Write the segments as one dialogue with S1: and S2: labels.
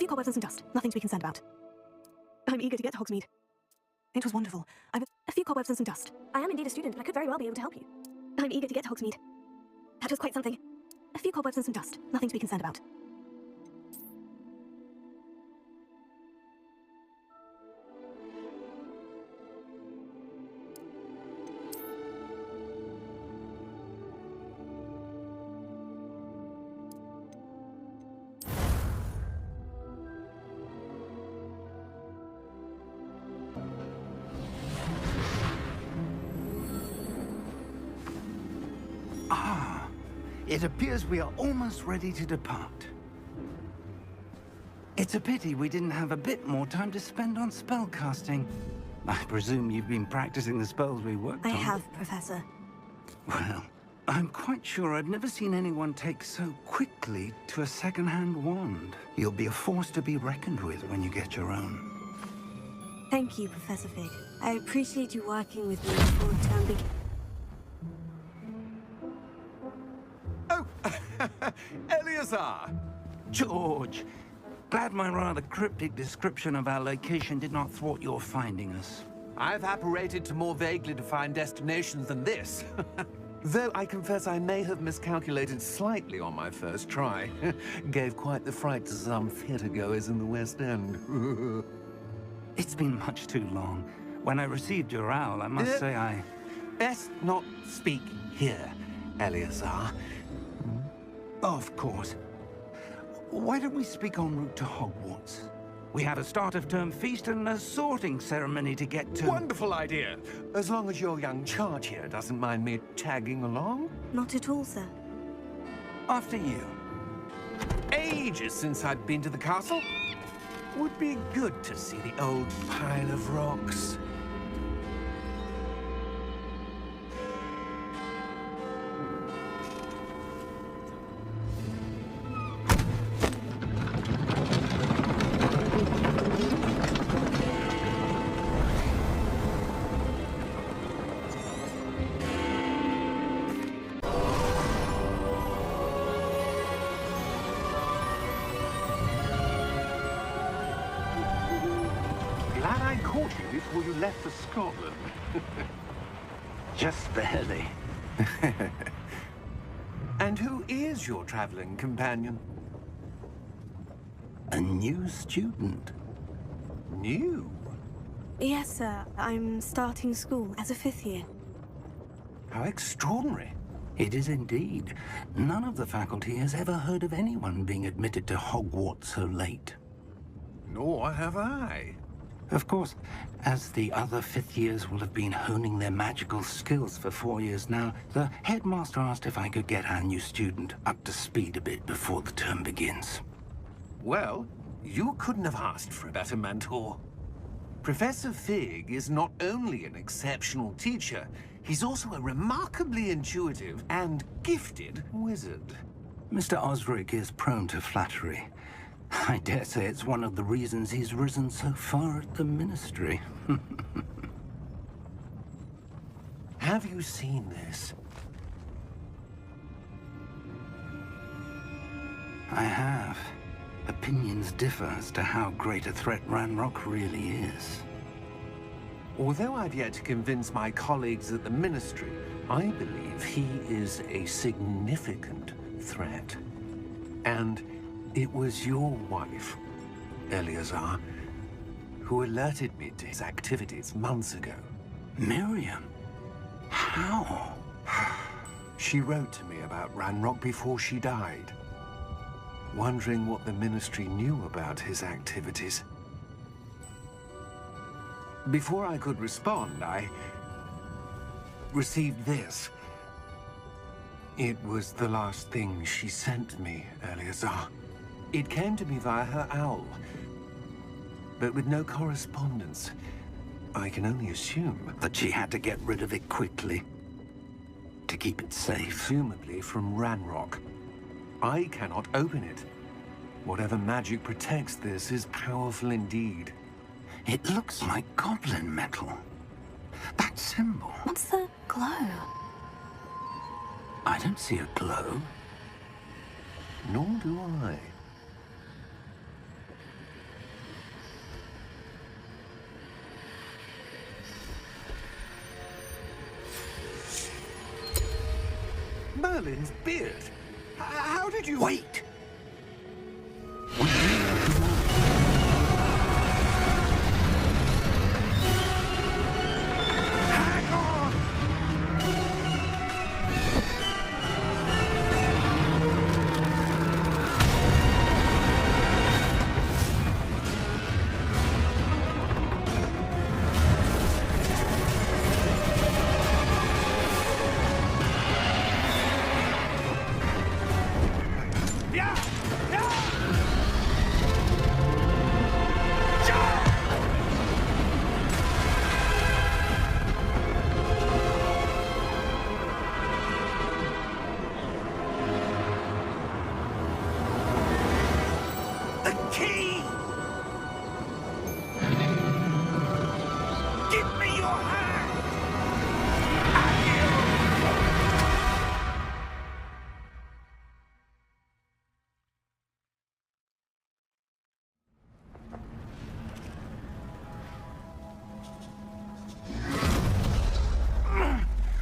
S1: few cobwebs and some dust. Nothing to be concerned about. I'm eager to get to Hogsmeade. It was wonderful. A few cobwebs and some dust. I am indeed a student, but I could very well be able to help you. I'm eager to get to Hogsmeade. That was quite something. A few cobwebs and some dust. Nothing to be concerned about.
S2: It appears we are almost ready to depart. It's a pity we didn't have a bit more time to spend on spellcasting. I presume you've been practicing the spells we worked on.
S1: I have, Professor.
S2: Well, I'm quite sure I've never seen anyone take so quickly to a second-hand wand. You'll be a force to be reckoned with when you get your own.
S1: Thank you, Professor Fig. I appreciate you working with me before the term begins.
S3: Oh, Eleazar!
S2: George, glad my rather cryptic description of our location did not thwart your finding us.
S3: I've apparated to more vaguely defined destinations than this. Though I confess I may have miscalculated slightly on my first try. Gave quite the fright to some theatergoers in the West End.
S2: It's been much too long. When I received your owl, I must say I...
S3: Best not speak here, Eleazar.
S2: Of course. Why don't we speak en route to Hogwarts? We have a start-of-term feast and a sorting ceremony to get to.
S3: Wonderful idea! As long as your young charge here doesn't mind me tagging along.
S1: Not at all, sir.
S2: After you.
S3: Ages since I'd been to the castle. Would be good to see the old pile of rocks. Glad I caught you before you left for Scotland.
S2: Just barely.
S3: And who is your traveling companion?
S2: A new student.
S3: New?
S1: Yes, sir. I'm starting school as a 5th year.
S3: How extraordinary.
S2: It is indeed. None of the faculty has ever heard of anyone being admitted to Hogwarts so late.
S3: Nor have I.
S2: Of course, as the other 5th years will have been honing their magical skills for 4 years now, the headmaster asked if I could get our new student up to speed a bit before the term begins.
S3: Well, you couldn't have asked for a better mentor. Professor Fig is not only an exceptional teacher, he's also a remarkably intuitive and gifted wizard.
S2: Mr. Osric is prone to flattery. I dare say it's one of the reasons he's risen so far at the Ministry.
S3: Have you seen this?
S2: I have. Opinions differ as to how great a threat Ranrock really is.
S3: Although I've yet to convince my colleagues at the Ministry, I believe he is a significant threat. And it was your wife, Eleazar, who alerted me to his activities months ago.
S2: Miriam? How?
S3: She wrote to me about Ranrock before she died, wondering what the Ministry knew about his activities. Before I could respond, I received this. It was the last thing she sent me, Eleazar. It came to me via her owl, but with no correspondence. I can only assume
S2: That she had to get rid of it quickly. To keep it safe.
S3: presumably from Ranrock. I cannot open it. Whatever magic protects this is powerful indeed.
S2: It looks like goblin metal. That symbol.
S1: What's the glow?
S2: I don't see a glow.
S3: Nor do I. Merlin's beard. How did you...
S2: Wait!
S3: Hang on!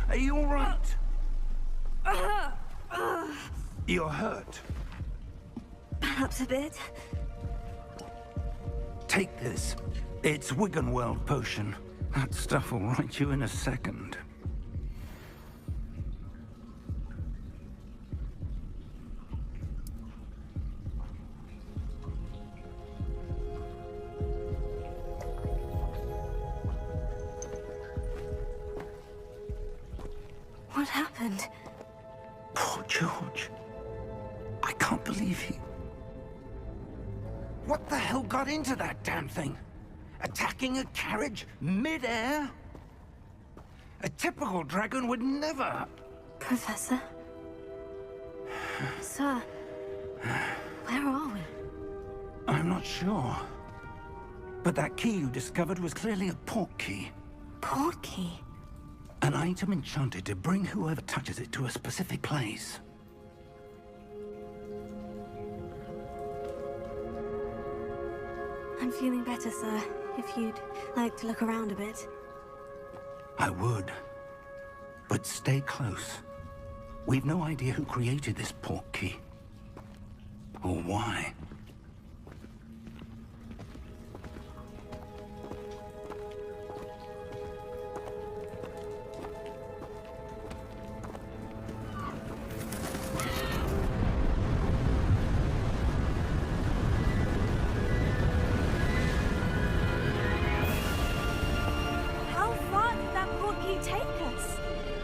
S2: Are you all right? You're hurt.
S1: Perhaps a bit.
S2: Take this. It's Wiggenweld potion. That stuff will right you in a second.
S1: What happened?
S2: Poor George. I can't believe he... What the hell got into that damn thing? Attacking a carriage mid-air? A typical dragon would never...
S1: Professor? Sir, where are we?
S2: I'm not sure. But that key you discovered was clearly a port key.
S1: Port key?
S2: An item enchanted to bring whoever touches it to a specific place.
S1: I'm feeling better, sir. If you'd like to look around a bit.
S2: I would. But stay close. We've no idea who created this port key. Or why.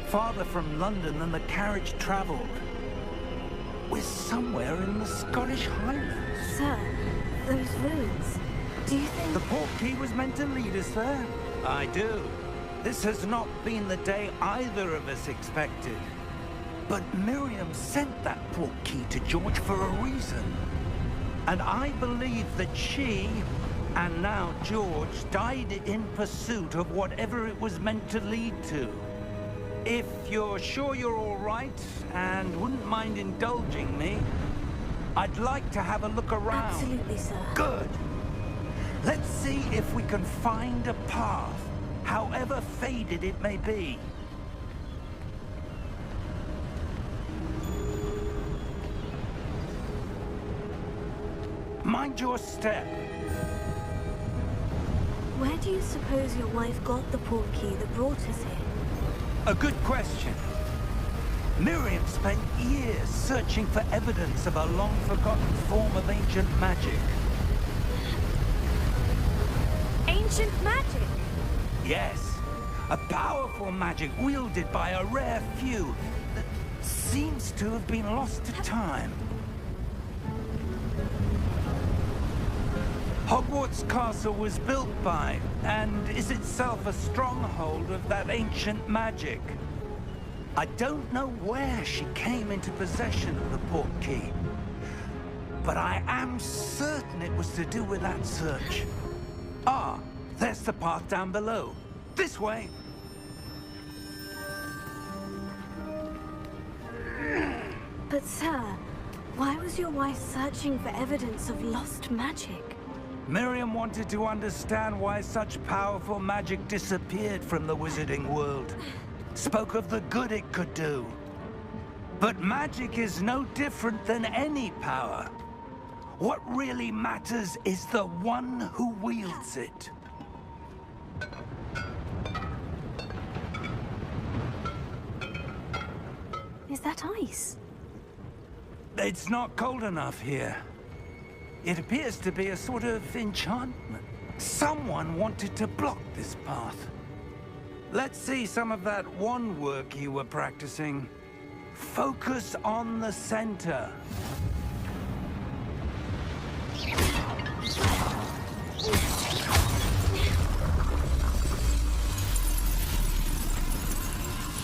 S2: Farther from London than the carriage travelled. We're somewhere in the Scottish Highlands.
S1: Sir, those ruins. Do you think...
S2: The port key was meant to lead us there? I do. This has not been the day either of us expected. But Miriam sent that port key to George for a reason. And I believe that she, and now George, died in pursuit of whatever it was meant to lead to. If you're sure you're all right, and wouldn't mind indulging me, I'd like to have a look around.
S1: Absolutely, sir.
S2: Good. Let's see if we can find a path, however faded it may be. Mind your step.
S1: Where do you suppose your wife got the port key that brought us here?
S2: A good question. Miriam spent years searching for evidence of a long-forgotten form of ancient magic.
S1: Ancient magic?
S2: Yes. A powerful magic wielded by a rare few that seems to have been lost to time. Hogwarts Castle was built by, and is itself a stronghold of that ancient magic. I don't know where she came into possession of the port key, but I am certain it was to do with that search. Ah, there's the path down below. This way.
S1: But sir, why was your wife searching for evidence of lost magic?
S2: Miriam wanted to understand why such powerful magic disappeared from the wizarding world. Spoke of the good it could do. But magic is no different than any power. What really matters is the one who wields it.
S1: Is that ice?
S2: It's not cold enough here. It appears to be a sort of enchantment. Someone wanted to block this path. Let's see some of that wand work you were practicing. Focus on the center.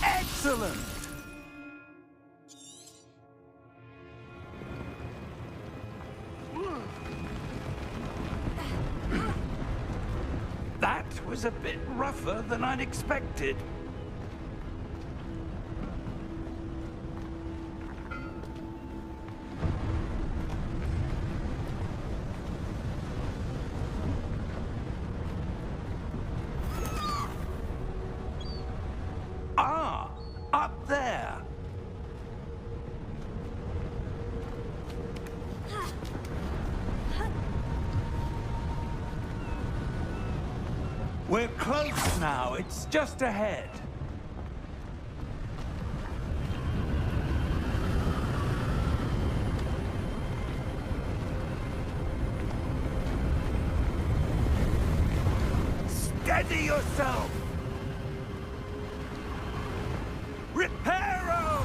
S2: Excellent! That was a bit rougher than I'd expected. Ah, up there. We're close now. It's just ahead. Steady yourself. Reparo!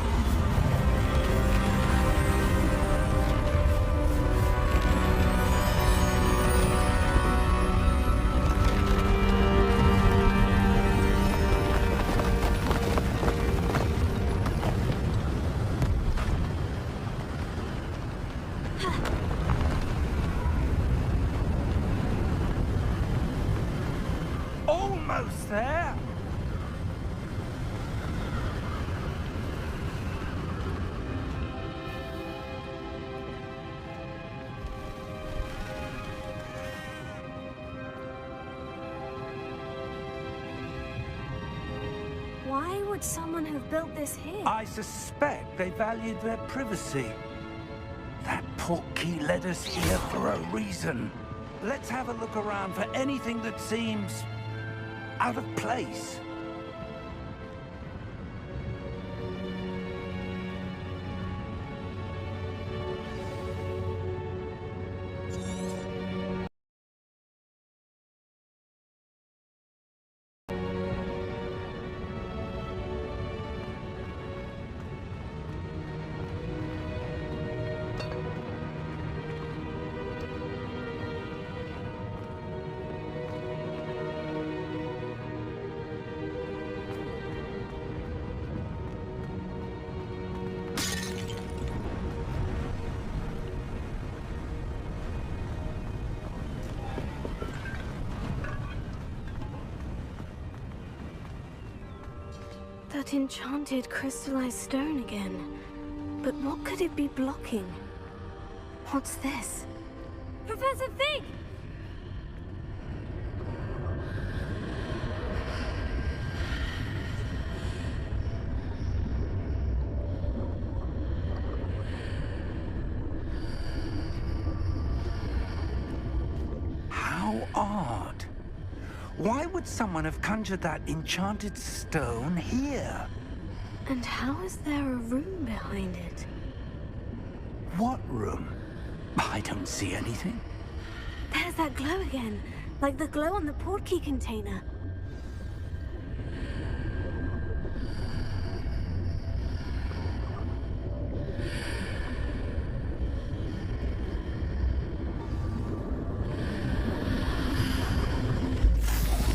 S2: Almost there.
S1: Why would someone have built this here?
S2: I suspect they valued their privacy. That portkey led us here for a reason. Let's have a look around for anything that seems out of place.
S1: That enchanted crystallized stone again. But what could it be blocking? What's this? Professor Fig!
S2: How odd. Why would someone have conjured that enchanted stone here?
S1: And how is there a room behind it?
S2: What room? I don't see anything.
S1: There's that glow again, like the glow on the portkey container.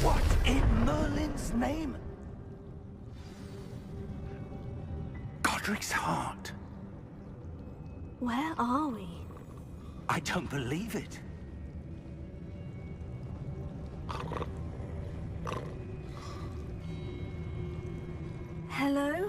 S2: What in Merlin's name? Godric's heart.
S1: Where are we?
S2: I don't believe it.
S1: Hello?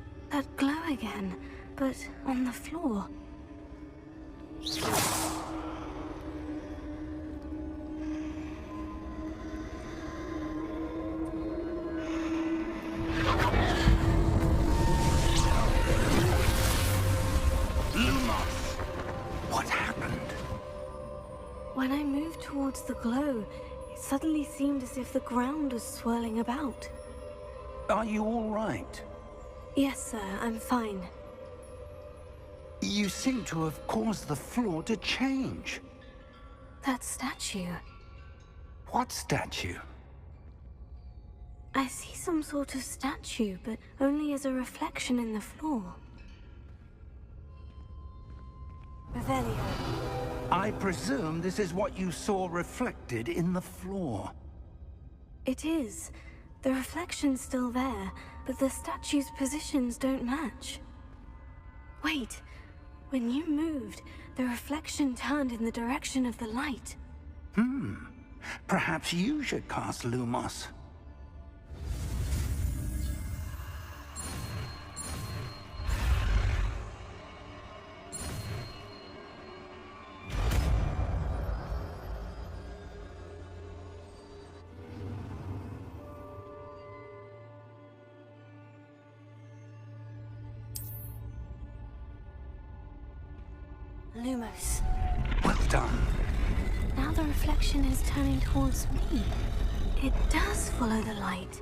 S1: That glow again, but on the floor.
S2: What happened?
S1: When I moved towards the glow, it suddenly seemed as if the ground was swirling about.
S2: Are you all right?
S1: Yes, sir, I'm fine.
S2: You seem to have caused the floor to change.
S1: That statue.
S2: What statue?
S1: I see some sort of statue, but only as a reflection in the floor. Revelio.
S2: I presume this is what you saw reflected in the floor.
S1: It is. The reflection's still there, but the statue's positions don't match. Wait. When you moved, the reflection turned in the direction of the light.
S2: Perhaps you should cast Lumos.
S1: Lumos.
S2: Well done.
S1: Now the reflection is turning towards me. It does follow the light.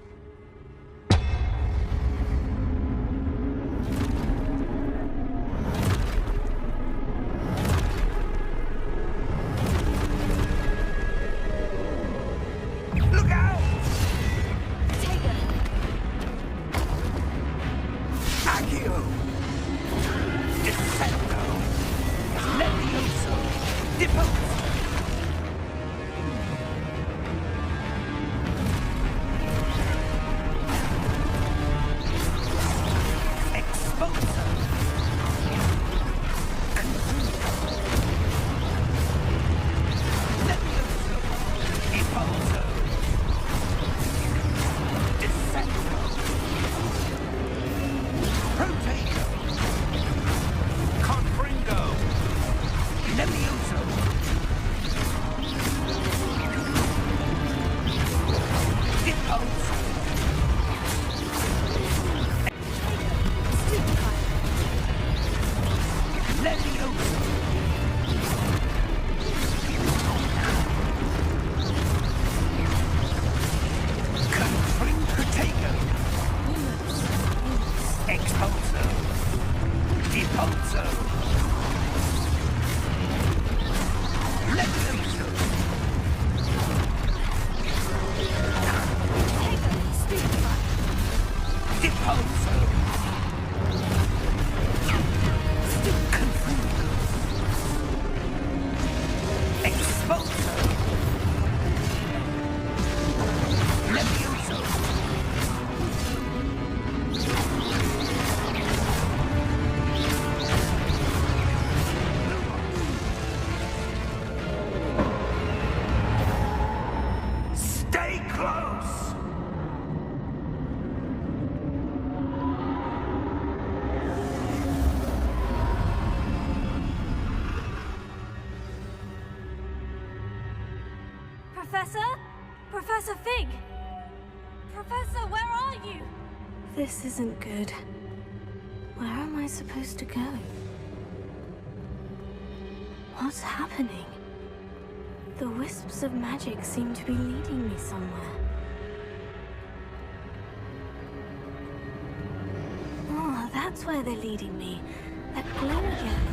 S2: Look out!
S1: Take it.
S2: Accio! Descendo! Levioso! Depose! Exposo! Levioso! Deposo! Descendo! Rotato! Confringo! Levioso! Deposo! Levioso! Confringo! Exposo! Deposo! Levioso! Deposo! Confringo! Exposo! Levioso! Stay close!
S1: Professor? Professor Fig! Professor, where are you? This isn't good. Where am I supposed to go? What's happening? The wisps of magic seem to be leading me somewhere. Oh, that's where they're leading me. That glow again.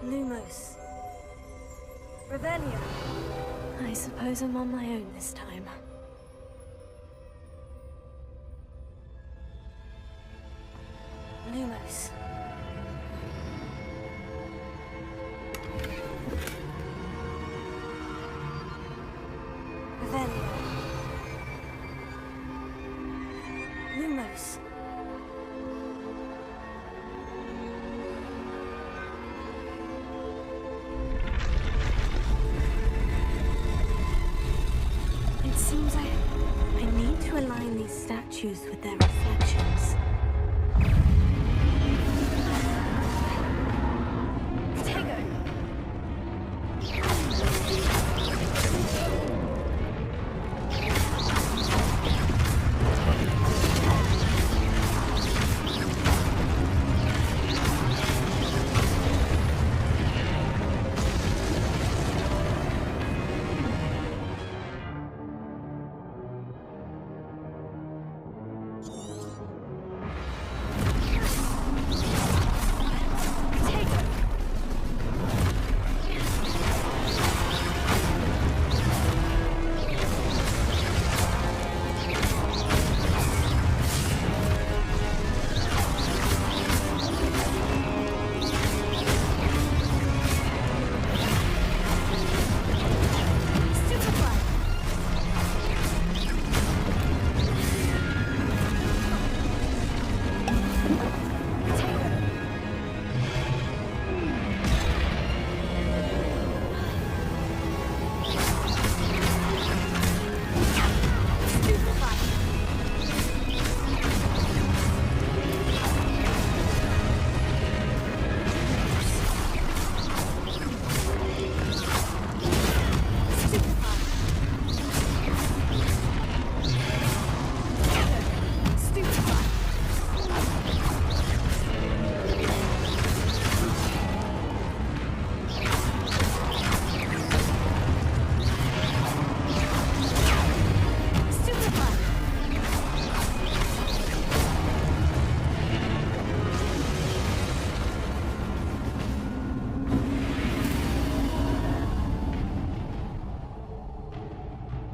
S1: Lumos. Revelio. I suppose I'm on my own this time. Lumos. Revelio. Lumos. statues with their reflections.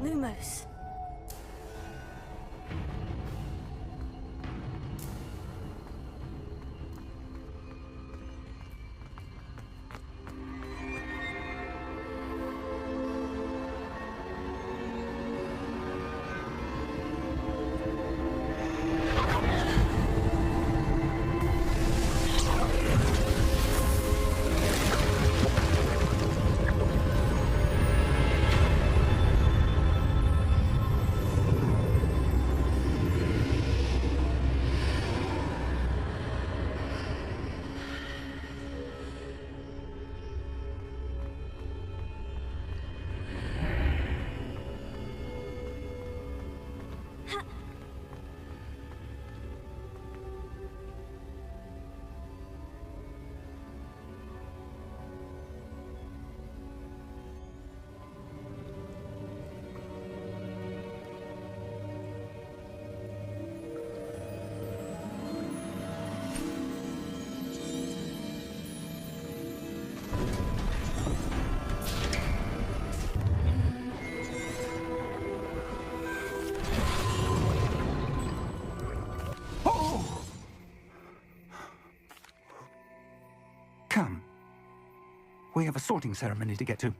S1: Lumos.
S2: Come. We have a sorting ceremony to get to.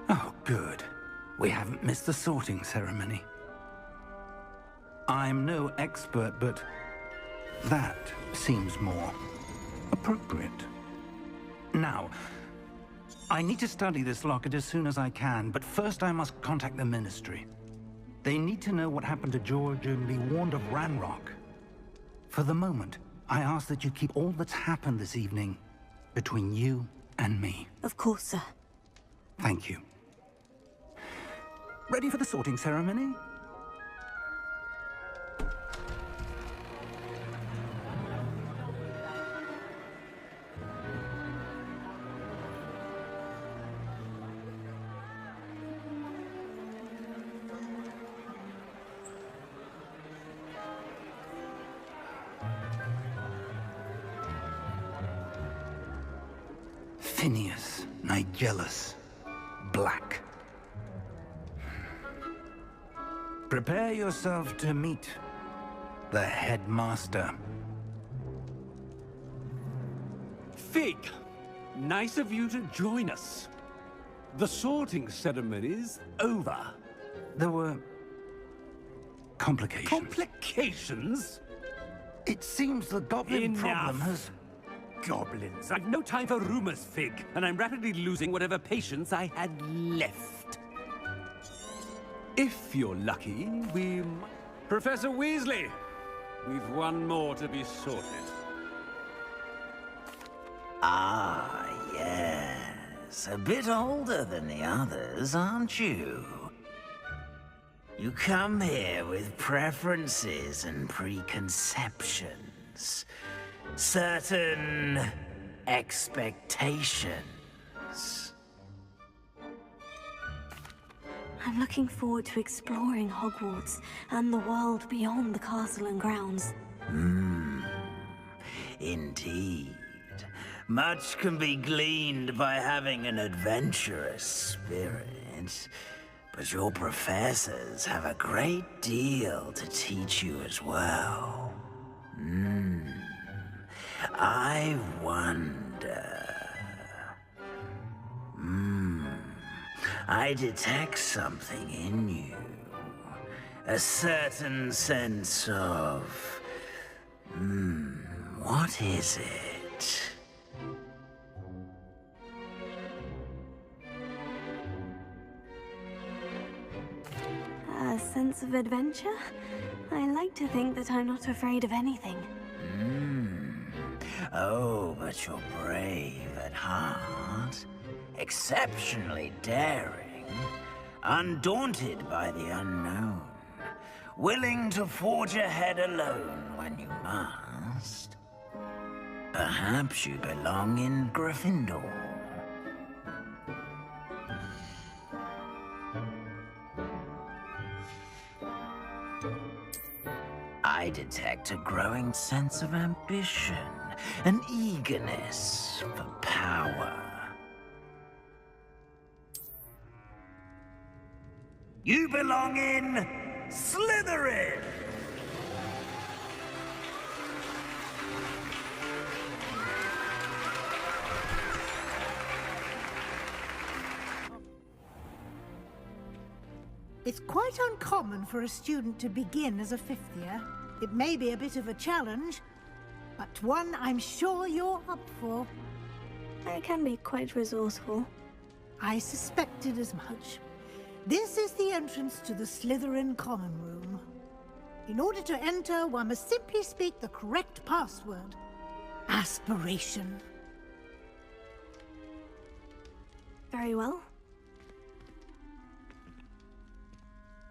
S2: Oh, good. We haven't missed the sorting ceremony. I'm no expert, but that seems more appropriate. Now, I need to study this locket as soon as I can, but first I must contact the Ministry. They need to know what happened to George and be warned of Ranrock. For the moment, I ask that you keep all that's happened this evening between you and me.
S1: Of course, sir.
S2: Thank you. Ready for the sorting ceremony? Tinius, Nigellus, Black. Prepare yourself to meet the headmaster.
S4: Fig, nice of you to join us. The sorting ceremony's over.
S2: There were complications.
S4: Complications?
S2: It seems the goblin problem has...
S4: Goblins. I've no time for rumors, Fig, and I'm rapidly losing whatever patience I had left. If you're lucky, we might... Professor Weasley, we've one more to be sorted.
S5: Ah, yes. A bit older than the others, aren't you? You come here with preferences and preconceptions. Certain expectations.
S1: I'm looking forward to exploring Hogwarts and the world beyond the castle and grounds.
S5: Indeed. Much can be gleaned by having an adventurous spirit, but your professors have a great deal to teach you as well. I wonder... I detect something in you. A certain sense of... what is it?
S1: A sense of adventure? I like to think that I'm not afraid of anything.
S5: Oh, but you're brave at heart. Exceptionally daring. Undaunted by the unknown. Willing to forge ahead alone when you must. Perhaps you belong in Gryffindor. I detect a growing sense of ambition, an eagerness for power. You belong in Slytherin!
S6: It's quite uncommon for a student to begin as a fifth year. It may be a bit of a challenge, but one I'm sure you're up for.
S1: I can be quite resourceful.
S6: I suspected as much. This is the entrance to the Slytherin Common Room. In order to enter, one must simply speak the correct password. Aspiration.
S1: Very well.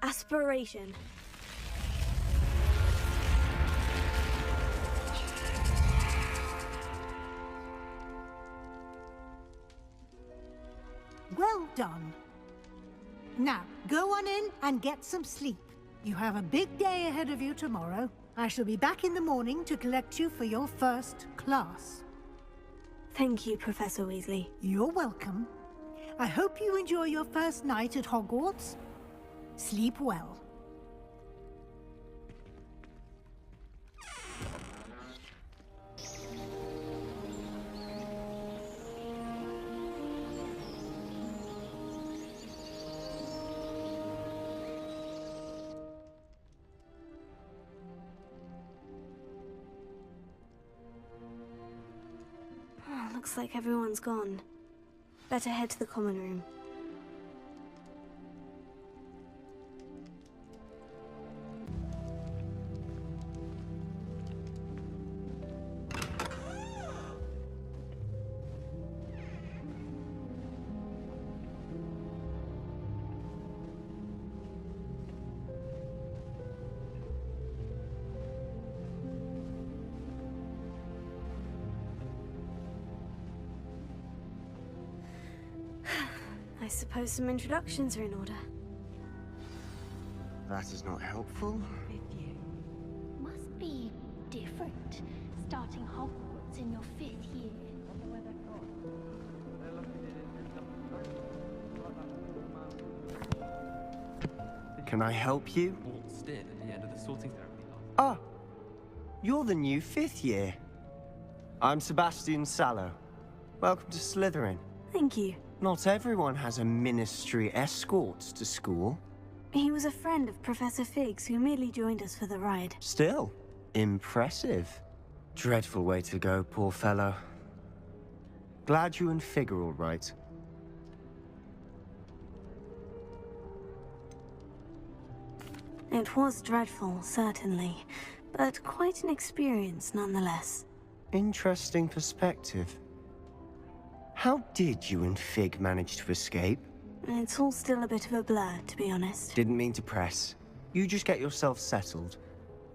S1: Aspiration.
S6: Well done. Now, go on in and get some sleep. You have a big day ahead of you tomorrow. I shall be back in the morning to collect you for your first class.
S1: Thank you, Professor Weasley.
S6: You're welcome. I hope you enjoy your first night at Hogwarts. Sleep well.
S1: Looks like everyone's gone. Better head to the common room. I suppose some introductions are in order.
S7: That is not helpful.
S8: Must be different, starting Hogwarts in your 5th year.
S7: Can I help you? Ah, you're the new 5th year. I'm Sebastian Sallow. Welcome to Slytherin.
S1: Thank you.
S7: Not everyone has a ministry escort to school.
S1: He was a friend of Professor Fig's who merely joined us for the ride.
S7: Still, impressive. Dreadful way to go, poor fellow. Glad you and Fig are all right.
S1: It was dreadful, certainly, but quite an experience nonetheless.
S7: Interesting perspective. How did you and Fig manage to escape?
S1: It's all still a bit of a blur, to be honest.
S7: Didn't mean to press. You just get yourself settled.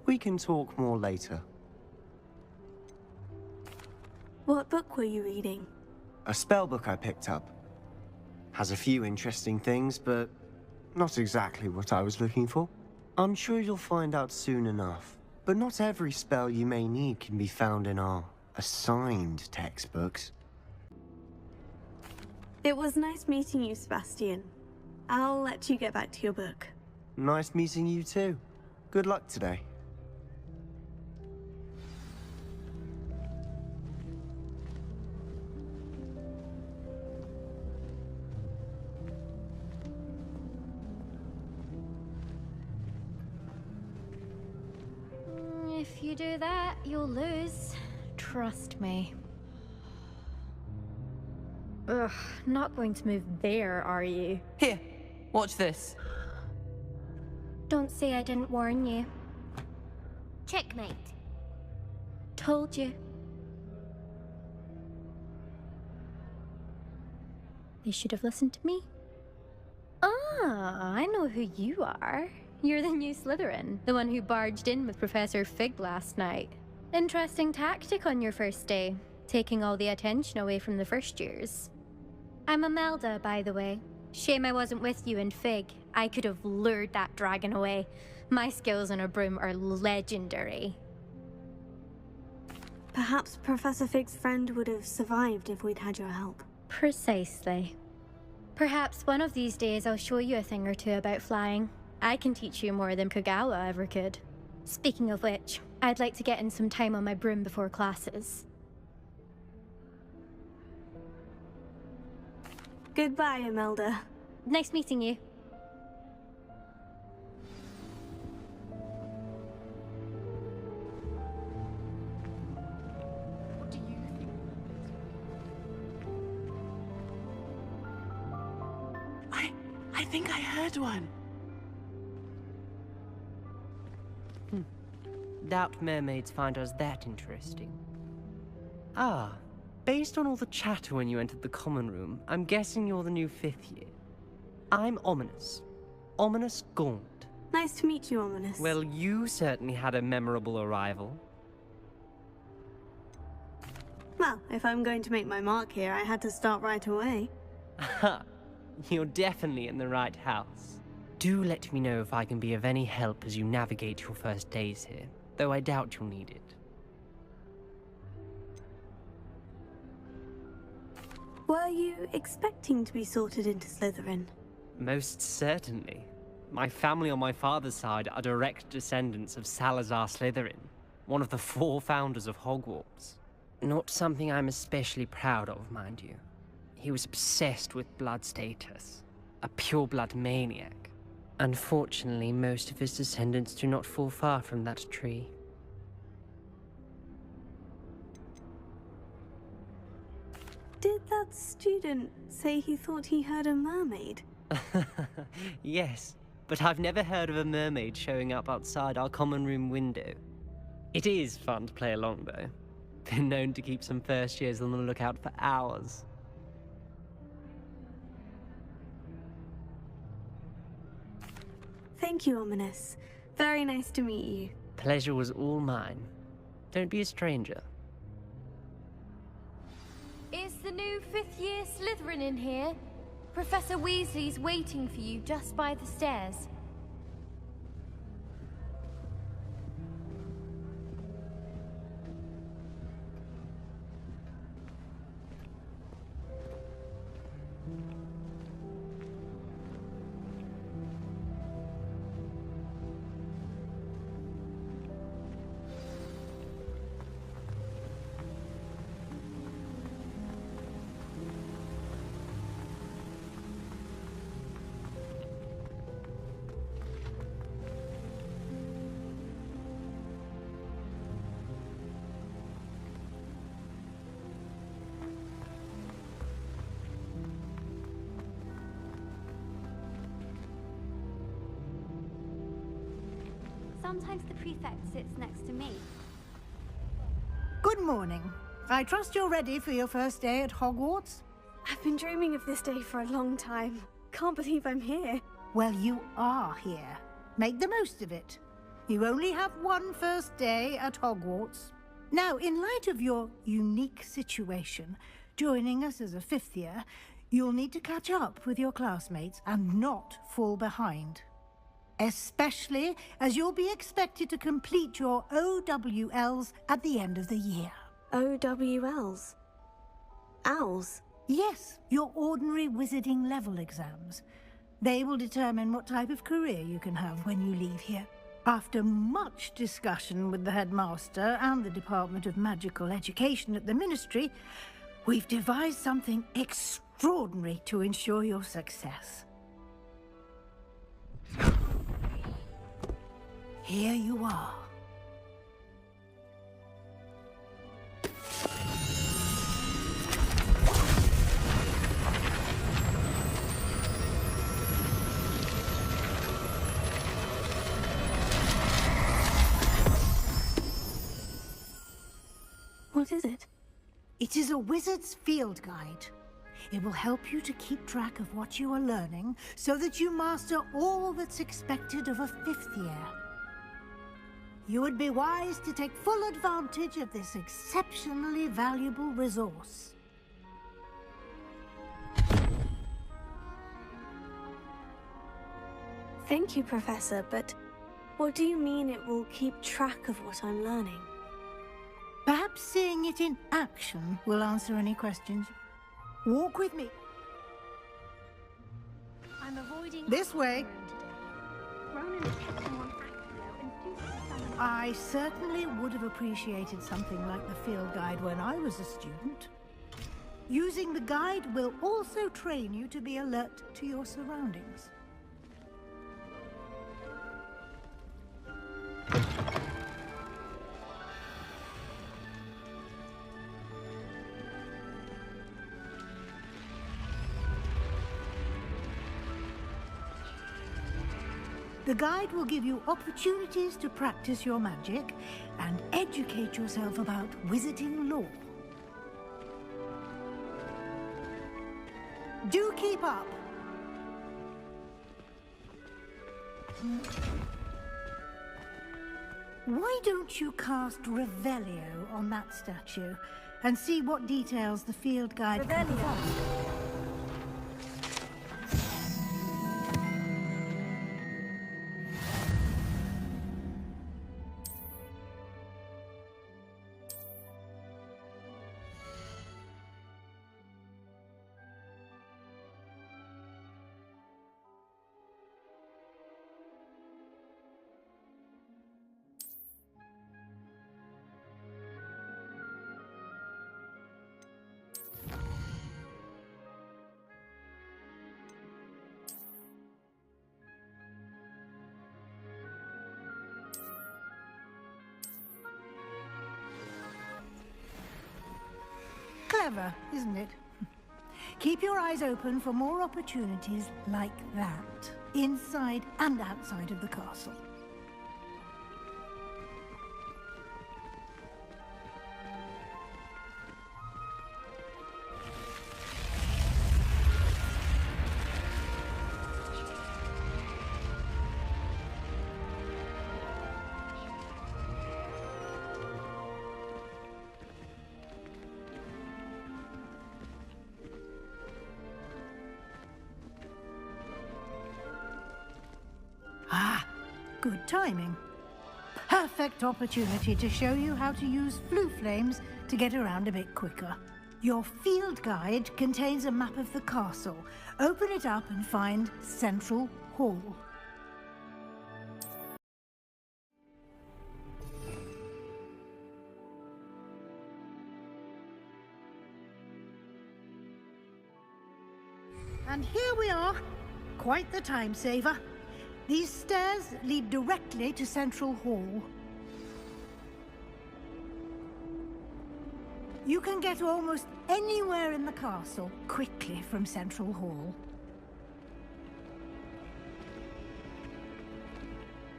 S7: We can talk more later.
S1: What book were you reading?
S7: A spell book I picked up. Has a few interesting things, but not exactly what I was looking for. I'm sure you'll find out soon enough. But not every spell you may need can be found in our assigned textbooks.
S1: It was nice meeting you, Sebastian. I'll let you get back to your book.
S7: Nice meeting you too. Good luck today.
S8: If you do that, you'll lose. Trust me. Ugh, not going to move there, are you?
S9: Here, watch this.
S8: Don't say I didn't warn you.
S10: Checkmate.
S8: Told you. They should have listened to me. Ah, I know who you are. You're the new Slytherin, the one who barged in with Professor Fig last night. Interesting tactic on your first day, taking all the attention away from the first years. I'm Imelda, by the way. Shame I wasn't with you and Fig. I could have lured that dragon away. My skills on a broom are legendary.
S1: Perhaps Professor Fig's friend would have survived if we'd had your help.
S8: Precisely. Perhaps one of these days I'll show you a thing or two about flying. I can teach you more than Kagawa ever could. Speaking of which, I'd like to get in some time on my broom before classes.
S1: Goodbye, Imelda.
S8: Nice meeting you.
S10: What do you think?
S9: I think I heard one.
S11: Doubt mermaids find us that interesting. Ah, based on all the chatter when you entered the common room, I'm guessing you're the new 5th year. I'm Ominous. Ominous Gaunt.
S1: Nice to meet you, Ominous.
S11: Well, you certainly had a memorable arrival.
S1: Well, if I'm going to make my mark here, I had to start right away.
S11: Ha! You're definitely in the right house. Do let me know if I can be of any help as you navigate your first days here, though I doubt you'll need it.
S1: Were you expecting to be sorted into Slytherin?
S11: Most certainly. My family on my father's side are direct descendants of Salazar Slytherin, one of the 4 founders of Hogwarts. Not something I'm especially proud of, mind you. He was obsessed with blood status, a pure-blood maniac. Unfortunately, most of his descendants do not fall far from that tree.
S1: Did that student say he thought he heard a mermaid?
S11: Yes, but I've never heard of a mermaid showing up outside our common room window. It is fun to play along, though. Been known to keep some first years on the lookout for hours.
S1: Thank you, Ominous. Very nice to meet you.
S11: Pleasure was all mine. Don't be a stranger.
S10: Is the new 5th year Slytherin in here? Professor Weasley's waiting for you just by the stairs.
S12: Sometimes the prefect sits next to me.
S6: Good morning. I trust you're ready for your first day at Hogwarts?
S1: I've been dreaming of this day for a long time. Can't believe I'm here.
S6: Well, you are here. Make the most of it. You only have one first day at Hogwarts. Now, in light of your unique situation, joining us as a fifth year, you'll need to catch up with your classmates and not fall behind. Especially as you'll be expected to complete your OWLs at the end of the year.
S1: OWLs? Owls?
S6: Yes, your ordinary wizarding level exams. They will determine what type of career you can have when you leave here. After much discussion with the headmaster and the Department of Magical Education at the Ministry, we've devised something extraordinary to ensure your success. Here you are.
S1: What is it?
S6: It is a wizard's field guide. It will help you to keep track of what you are learning so that you master all that's expected of a fifth year. You would be wise to take full advantage of this exceptionally valuable resource.
S1: Thank you, Professor, but what do you mean it will keep track of what I'm learning?
S6: Perhaps seeing it in action will answer any questions. Walk with me.
S12: I'm avoiding
S6: This way.
S12: Ronan is testing on Accio and students are
S6: I certainly would have appreciated something like the field guide when I was a student. Using the guide will also train you to be alert to your surroundings. The guide will give you opportunities to practice your magic and educate yourself about wizarding lore. Do keep up! Why don't you cast Revelio on that statue and see what details the field guide can provide? Clever, isn't it? Keep your eyes open for more opportunities like that, inside and outside of the castle. Good timing. Perfect opportunity to show you how to use flue flames to get around a bit quicker. Your field guide contains a map of the castle. Open it up and find Central Hall. And here we are. Quite the time saver. These stairs lead directly to Central Hall. You can get almost anywhere in the castle quickly from Central Hall.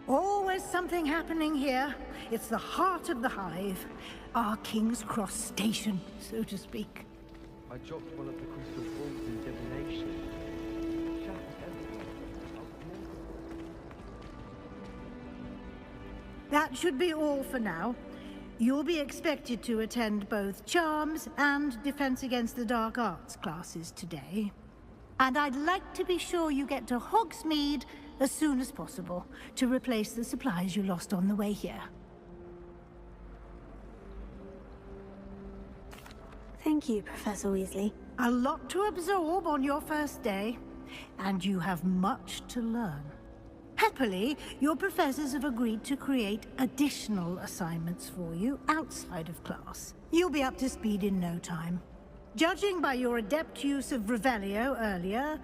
S6: Always something happening here. It's the heart of the hive. Our King's Cross station, so to speak.
S13: I dropped one of the crystal balls in divination.
S6: That should be all for now. You'll be expected to attend both Charms and Defense Against the Dark Arts classes today. And I'd like to be sure you get to Hogsmeade as soon as possible to replace the supplies you lost on the way here.
S1: Thank you, Professor Weasley.
S6: A lot to absorb on your first day, and you have much to learn. Happily, your professors have agreed to create additional assignments for you outside of class. You'll be up to speed in no time. Judging by your adept use of Revelio earlier,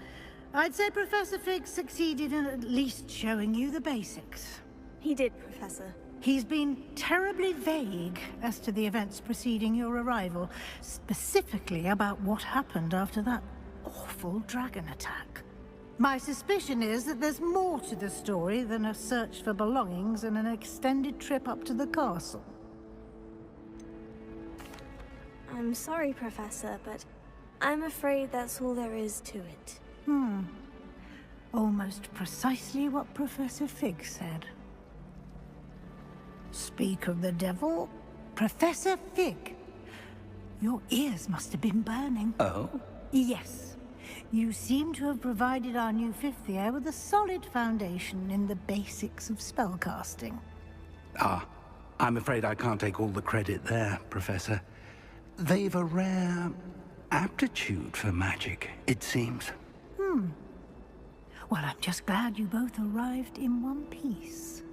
S6: I'd say Professor Fig succeeded in at least showing you the basics.
S1: He did, Professor.
S6: He's been terribly vague as to the events preceding your arrival, specifically about what happened after that awful dragon attack. My suspicion is that there's more to the story than a search for belongings and an extended trip up to the castle.
S1: I'm sorry, Professor, but I'm afraid that's all there is to it.
S6: Almost precisely what Professor Fig said. Speak of the devil, Professor Fig. Your ears must have been burning.
S2: Oh?
S6: Yes. You seem to have provided our new fifth year with a solid foundation in the basics of spellcasting.
S2: I'm afraid I can't take all the credit there, Professor. They've a rare aptitude for magic, it seems.
S6: Well, I'm just glad you both arrived in one piece.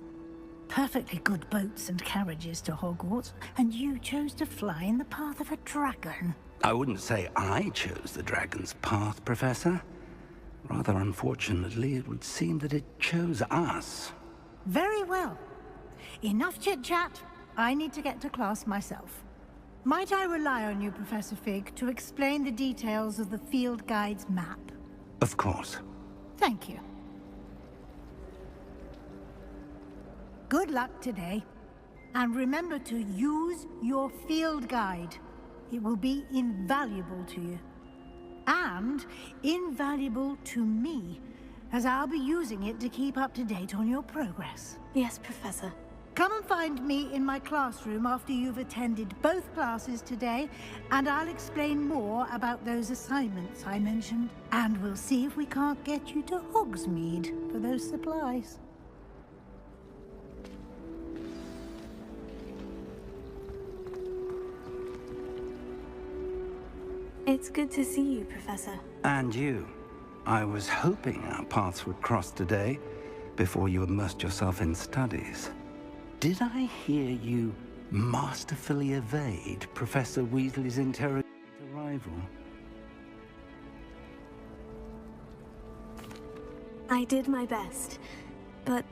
S6: Perfectly good boats and carriages to Hogwarts, and you chose to fly in the path of a dragon.
S2: I wouldn't say I chose the dragon's path, Professor. Rather unfortunately, it would seem that it chose us.
S6: Very well. Enough chit-chat. I need to get to class myself. Might I rely on you, Professor Fig, to explain the details of the field guide's map?
S2: Of course.
S6: Thank you. Good luck today. And remember to use your field guide. It will be invaluable to you. And invaluable to me, as I'll be using it to keep up to date on your progress.
S1: Yes, Professor.
S6: Come and find me in my classroom after you've attended both classes today, and I'll explain more about those assignments I mentioned. And we'll see if we can't get you to Hogsmeade for those supplies.
S1: It's good to see you, Professor.
S2: And you. I was hoping our paths would cross today, before you immersed yourself in studies. Did I hear you masterfully evade Professor Weasley's interrogated arrival?
S1: I did my best, but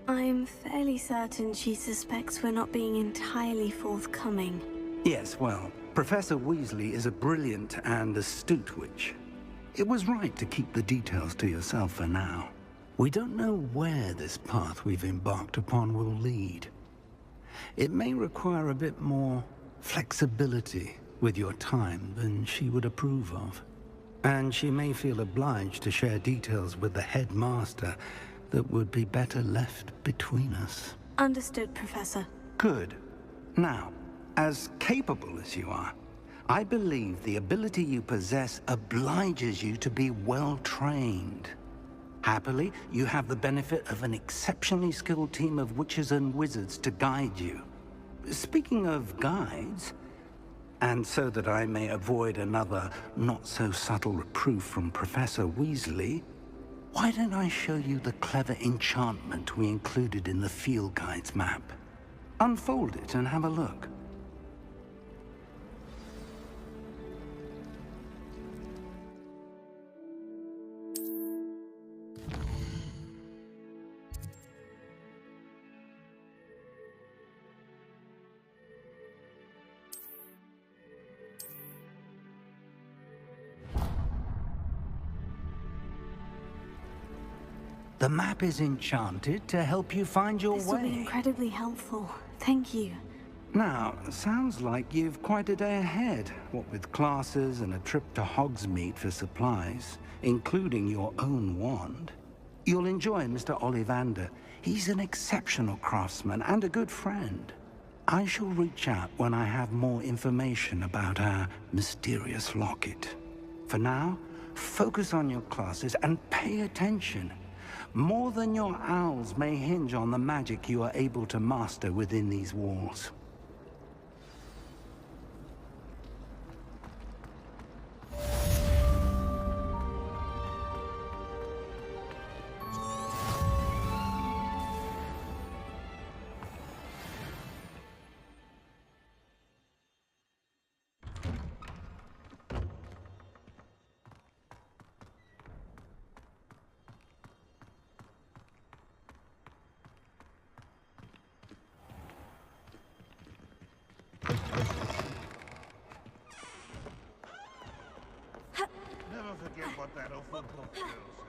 S1: I'm fairly certain she suspects we're not being entirely forthcoming.
S2: Yes, well, Professor Weasley is a brilliant and astute witch. It was right to keep the details to yourself for now. We don't know where this path we've embarked upon will lead. It may require a bit more flexibility with your time than she would approve of. And she may feel obliged to share details with the headmaster that would be better left between us.
S1: Understood, Professor.
S2: Good. Now, as capable as you are, I believe the ability you possess obliges you to be well trained. Happily, you have the benefit of an exceptionally skilled team of witches and wizards to guide you. Speaking of guides, and so that I may avoid another not-so-subtle reproof from Professor Weasley, why don't I show you the clever enchantment we included in the field guide's map? Unfold it and have a look. The map is enchanted to help you find your
S1: This will be
S2: way.
S1: incredibly helpful. Thank you.
S2: Now, sounds like you've quite a day ahead, what with classes and a trip to Hogsmeade for supplies, including your own wand. You'll enjoy Mr. Ollivander. He's an exceptional craftsman and a good friend. I shall reach out when I have more information about our mysterious locket. For now, focus on your classes and pay attention. More than your owls may hinge on the magic you are able to master within these walls.
S14: Never forget what that awful book feels